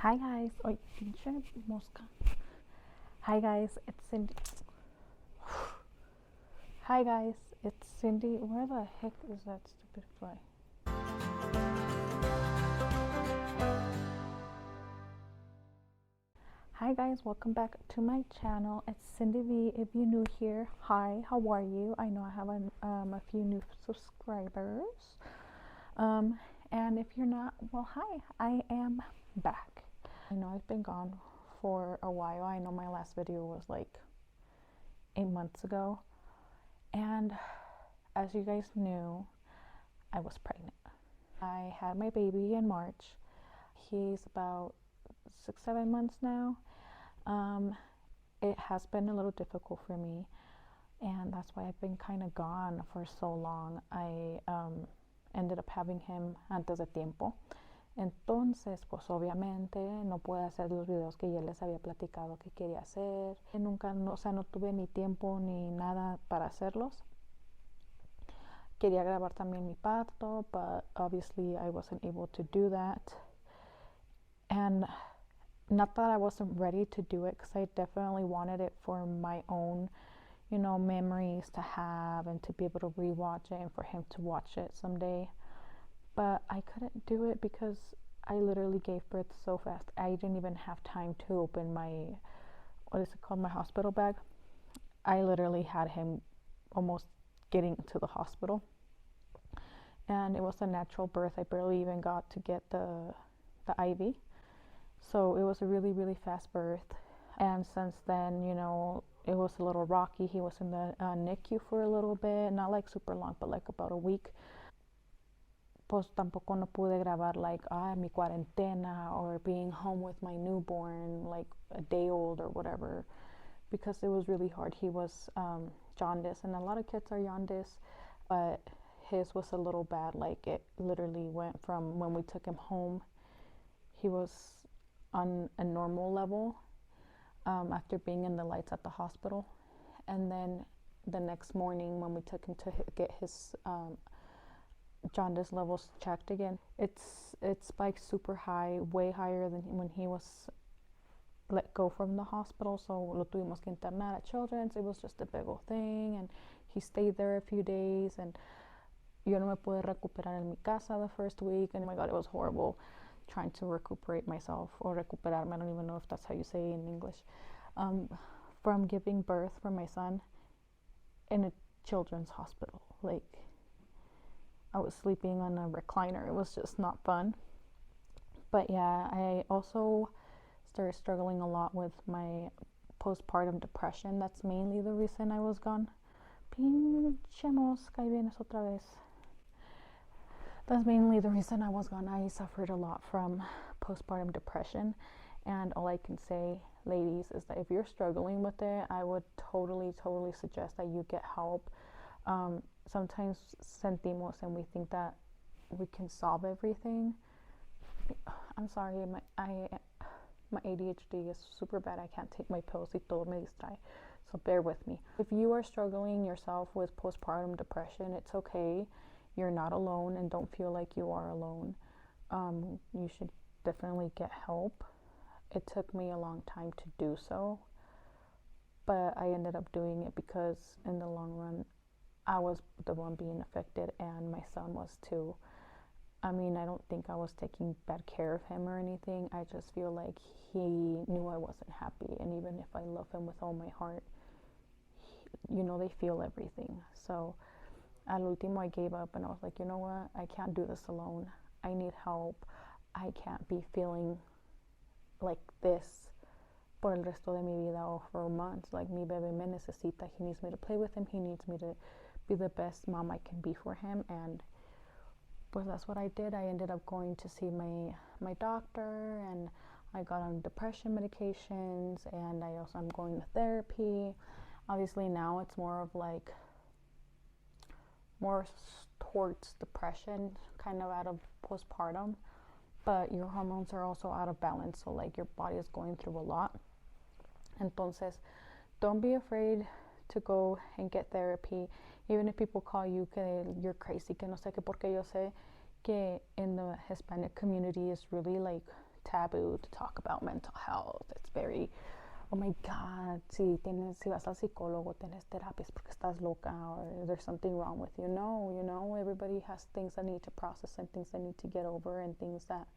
Hi guys. Oy, pinche mosca. Hi guys, it's Cindy. Hi guys, it's Cindy. Where the heck is that stupid fly? Hi guys, welcome back to my channel. It's Cindy V. If you're new here, hi, how are you? I know I have a few new subscribers. And if you're not, well, hi, I am back. I know I've been gone for a while. I know my last video was like 8 months ago. And as you guys knew, I was pregnant. I had my baby in March. He's about 6-7 months now. It has been a little difficult for me, and that's why I've been kind of gone for so long. I ended up having him antes de tiempo. Entonces, pues obviamente no pude hacer los videos que ya les había platicado que quería hacer. Nunca, no, o sea, no tuve ni tiempo ni nada para hacerlos. Quería grabar también mi parto, but obviously I wasn't able to do that. And not that I wasn't ready to do it, because I definitely wanted it for my own, memories to have and to be able to rewatch it and for him to watch it someday. But I couldn't do it because I literally gave birth so fast. I didn't even have time to open my, what is it called, my hospital bag. I literally had him almost getting to the hospital. And it was a natural birth. I barely even got to get the IV. So it was a really, really fast birth. And since then, it was a little rocky. He was in the NICU for a little bit, not like super long, but like about a week. Pues tampoco no pude grabar like mi cuarentena or being home with my newborn, like a day old or whatever, because it was really hard. He was jaundice, and a lot of kids are jaundice, but his was a little bad. Like it literally went from when we took him home, he was on a normal level after being in the lights at the hospital, and then the next morning when we took him to get his jaundice levels checked again, it's spiked super high, way higher than when he was let go from the hospital. So lo tuvimos que internar at Children's. It was just a big old thing, and he stayed there a few days, and yo no me pude recuperar en mi casa the first week, and oh my god, it was horrible trying to recuperate myself, or recuperarme, I don't even know if that's how you say in English, from giving birth for my son in a children's hospital. Like, I was sleeping on a recliner. It was just not fun. But yeah, I also started struggling a lot with my postpartum depression. That's mainly the reason I was gone. Pinche mosca, y vienes otra vez. That's mainly the reason I was gone. I suffered a lot from postpartum depression, and all I can say, ladies, is that if you're struggling with it, I would totally suggest that you get help. Sometimes sentimos and we think that we can solve everything. I'm sorry, my ADHD is super bad. I can't take my pills, y todo me distrae, so bear with me. If you are struggling yourself with postpartum depression, it's okay. You're not alone, and don't feel like you are alone. You should definitely get help. It took me a long time to do so, but I ended up doing it because in the long run, I was the one being affected, and my son was too. I mean, I don't think I was taking bad care of him or anything. I just feel like he knew I wasn't happy, and even if I love him with all my heart, they feel everything. So al último, I gave up, and I was like, you know what? I can't do this alone. I need help. I can't be feeling like this por el resto de mi vida or for months. Like, mi bebé me necesita. He needs me to play with him. He needs me to be the best mom I can be for him. And pues that's what I did. I ended up going to see my doctor, and I got on depression medications, and I'm going to therapy. Obviously now it's more towards depression, kind of out of postpartum, but your hormones are also out of balance, so like your body is going through a lot. Entonces, don't be afraid to go and get therapy, even if people call you que you're crazy, que no sé qué, porque yo sé que in the Hispanic community is really like taboo to talk about mental health. It's very, oh my God, si vas al psicólogo, tienes terapias porque estás loca, or there's something wrong with you. No, you know, everybody has things that need to process and things they need to get over and things that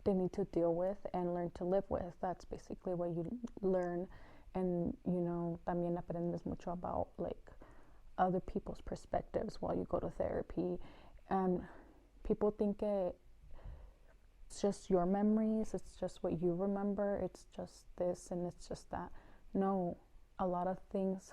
they need to deal with and learn to live with. That's basically what you learn. And, you know, también aprendes mucho about, like, other people's perspectives while you go to therapy. And people think it's just your memories, it's just what you remember, it's just this and it's just that. No, a lot of things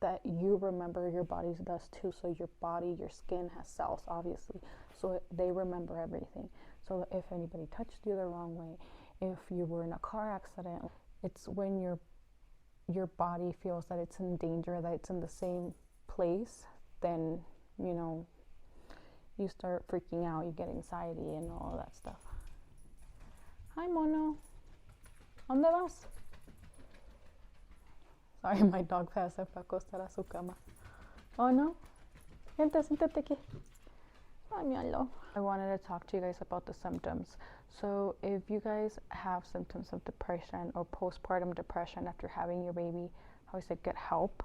that you remember, your body does too. So your body, your skin has cells, obviously, so they remember everything. So if anybody touched you the wrong way, if you were in a car accident, it's when your body feels that it's in danger, that it's in the same place, then, you know, you start freaking out, you get anxiety and all that stuff. Hi, mono. ¿Dónde vas? Sorry, my dog se fue a acostar a su cama. Oh, no? Siéntate aquí. Ay, míralo. I wanted to talk to you guys about the symptoms. So if you guys have symptoms of depression or postpartum depression after having your baby, I always say get help.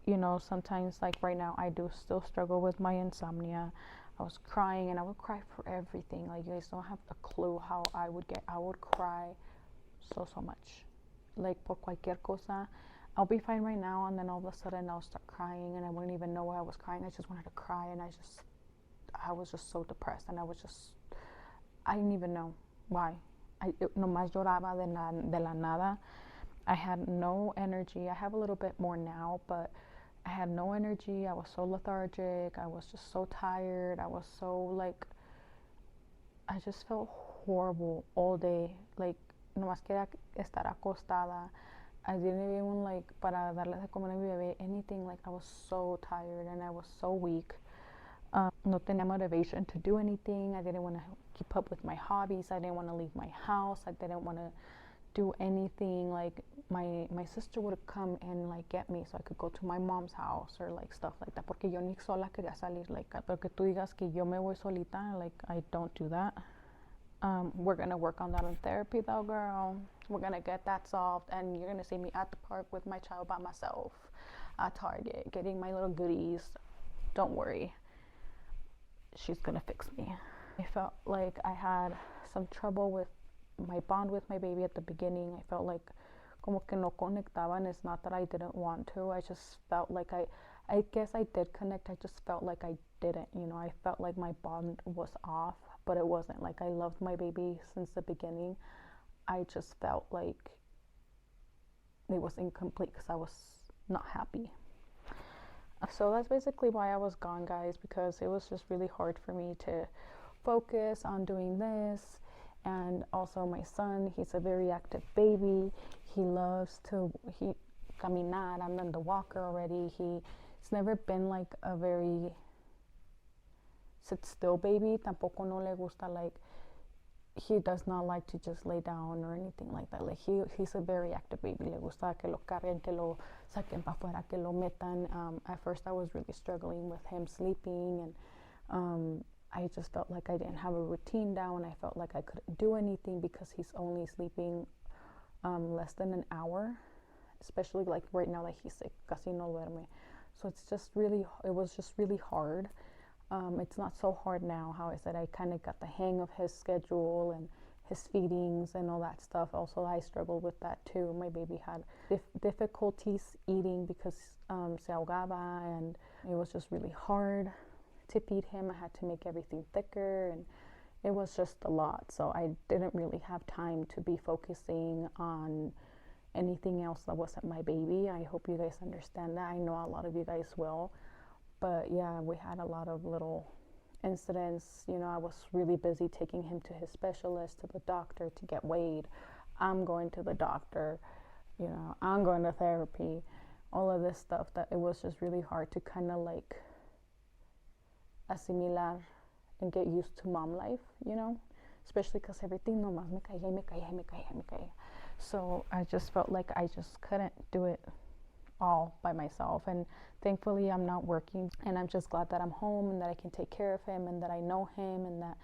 You know, sometimes, like right now, I do still struggle with my insomnia. I was crying, and I would cry for everything. Like, you guys don't have a clue how I would cry so much. Like, por cualquier cosa. I'll be fine right now, and then all of a sudden I'll start crying, and I wouldn't even know why I was crying. I just wanted to cry, and I was just so depressed, and I didn't even know why. Nomás lloraba de la nada. I had no energy. I have a little bit more now, but I had no energy. I was so lethargic. I was just so tired. I was so, like, I just felt horrible all day. Like, nomás quería estar acostada. I didn't even, like, para darle de comer a mi bebé, anything. Like, I was so tired and I was so weak. No tenía motivation to do anything. I didn't want to keep up with my hobbies. I didn't want to leave my house. I didn't want to do anything. Like, my sister would come and, like, get me so I could go to my mom's house or, like, stuff like that. Porque yo ni sola quería salir. Like, porque tú digas que yo me voy solita, like, I don't do that. We're gonna work on that in therapy, though, girl. We're gonna get that solved, and you're gonna see me at the park with my child by myself, at Target, getting my little goodies. Don't worry, she's gonna fix me. I felt like I had some trouble with my bond with my baby at the beginning. I felt like como que no conectaba, and it's not that I didn't want to. I just felt like I guess I did connect. I just felt like I didn't, you know. I felt like my bond was off, but it wasn't. Like, I loved my baby since the beginning. I just felt like it was incomplete because I was not happy. So that's basically why I was gone, guys, because it was just really hard for me to focus on doing this. And also my son, he's a very active baby. He loves to caminar. I'm in the walker already. He's never been like a very sit still baby. Tampoco no le gusta, like, he does not like to just lay down or anything like that. Like, he's a very active baby. Le gusta que lo carguen, que lo saquen para afuera, que lo metan. At first I was really struggling with him sleeping, and I just felt like I didn't have a routine down. I felt like I couldn't do anything because he's only sleeping less than an hour, especially like right now that he's sick, casi no duerme. So it was just really hard. It's not so hard now. How I said, I kind of got the hang of his schedule and his feedings and all that stuff. Also, I struggled with that too. My baby had difficulties eating because se ahogaba, and it was just really hard to feed him. I had to make everything thicker, and it was just a lot. So I didn't really have time to be focusing on anything else that wasn't my baby. I hope you guys understand that. I know a lot of you guys will. But yeah, we had a lot of little incidents. You know, I was really busy taking him to his specialist, to the doctor, to get weighed. I'm going to the doctor, you know, I'm going to therapy, all of this stuff, that it was just really hard to kind of like asimilar and get used to mom life, you know, especially because everything nomás me caía. So I just felt like I just couldn't do it all by myself. And thankfully I'm not working, and I'm just glad that I'm home and that I can take care of him and that I know him and that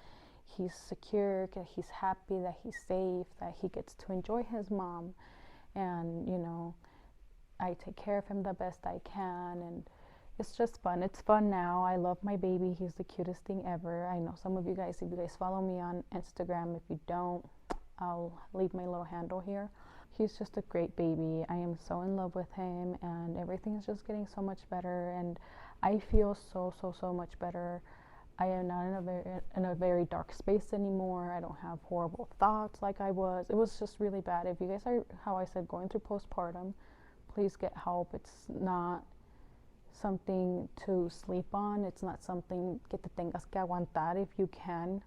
he's secure, that he's happy, that he's safe, that he gets to enjoy his mom. And, you know, I take care of him the best I can. And it's just fun. It's fun now. I love my baby. He's the cutest thing ever. I know some of you guys, if you guys follow me on Instagram, if you don't, I'll leave my little handle here. He's just a great baby. I am so in love with him, and everything is just getting so much better, and I feel so much better. I am not in a very dark space anymore. I don't have horrible thoughts like I was. It was just really bad. If you guys are, how I said, going through postpartum, please get help. It's not something to sleep on. It's not something que te tengas que aguantar. If you can,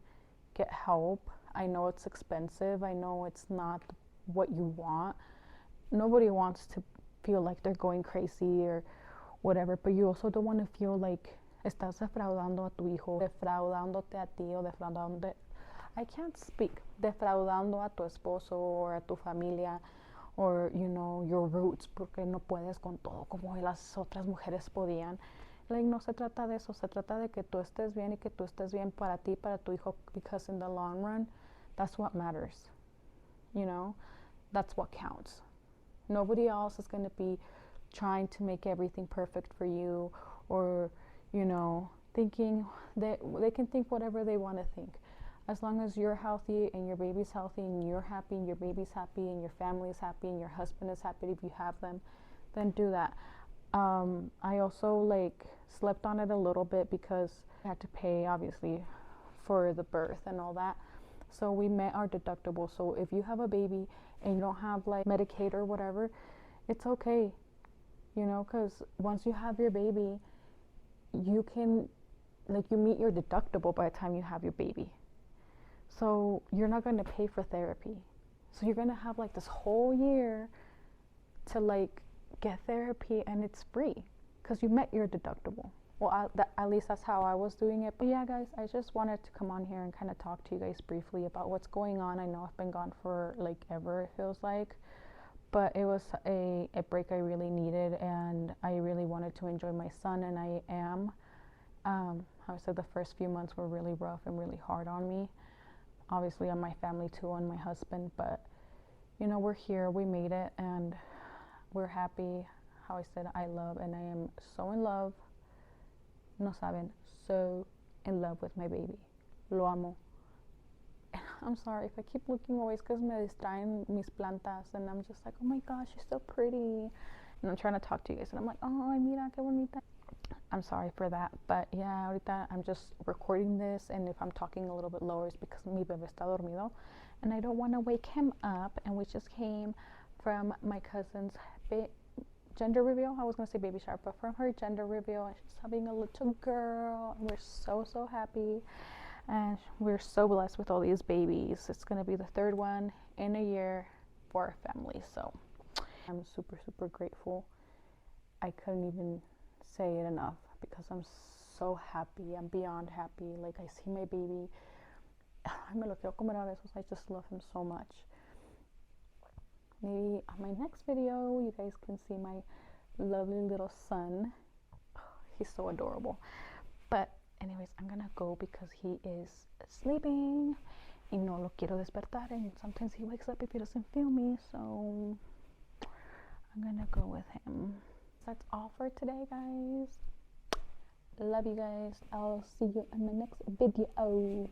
get help. I know it's expensive. I know it's not what you want. Nobody wants to feel like they're going crazy or whatever, but you also don't want to feel like estás defraudando a tu hijo, defraudándote a ti, o defraudando, I can't speak, defraudando a tu esposo or a tu familia, or, you know, your roots, porque no puedes con todo como las otras mujeres podían. Like, no se trata de eso, se trata de que tú estés bien y que tú estés bien para ti, para tu hijo, because in the long run, that's what matters, you know, that's what counts. Nobody else is going to be trying to make everything perfect for you, or, you know, thinking that they can think whatever they want to think. As long as you're healthy and your baby's healthy and you're happy and your baby's happy and your family is happy and your husband is happy if you have them, then do that. I also like slept on it a little bit because I had to pay obviously for the birth and all that. So we met our deductible. So if you have a baby and you don't have like Medicaid or whatever, it's okay, you know, because once you have your baby, you can, like, you meet your deductible by the time you have your baby. So you're not going to pay for therapy. So you're going to have like this whole year to like get therapy, and it's free because you met your deductible. Well, at least that's how I was doing it. But yeah, guys, I just wanted to come on here and kind of talk to you guys briefly about what's going on. I know I've been gone for like ever, it feels like. But it was a break I really needed, and I really wanted to enjoy my son, and I am. I said the first few months were really rough and really hard on me. Obviously on my family too, on my husband. But, you know, we're here, we made it, and we're happy. How I said, I love, and I am so in love. No saben, so in love with my baby. Lo amo. I'm sorry if I keep looking away, it's because me distraen mis plantas, and I'm just like, oh my gosh, she's so pretty. And I'm trying to talk to you guys, and I'm like, oh, ay, mira, qué bonita. I'm sorry for that, but yeah, ahorita I'm just recording this, and if I'm talking a little bit lower, it's because mi bebé está dormido, and I don't want to wake him up. And we just came from my cousin's gender reveal. I was going to say baby shower, but from her gender reveal, and she's having a little girl, and we're so happy. And we're so blessed with all these babies. It's going to be the third one in a year for our family. So I'm super grateful. I couldn't even say it enough because I'm so happy. I'm beyond happy. Like, I see my baby. Me lo quiero comer a besos. I just love him so much. Maybe on my next video, you guys can see my lovely little son. He's so adorable. But anyways, I'm gonna go because he is sleeping y no lo quiero despertar, and sometimes he wakes up if he doesn't feel me, so I'm gonna go with him. That's all for today, guys. Love you guys. I'll see you in my next video.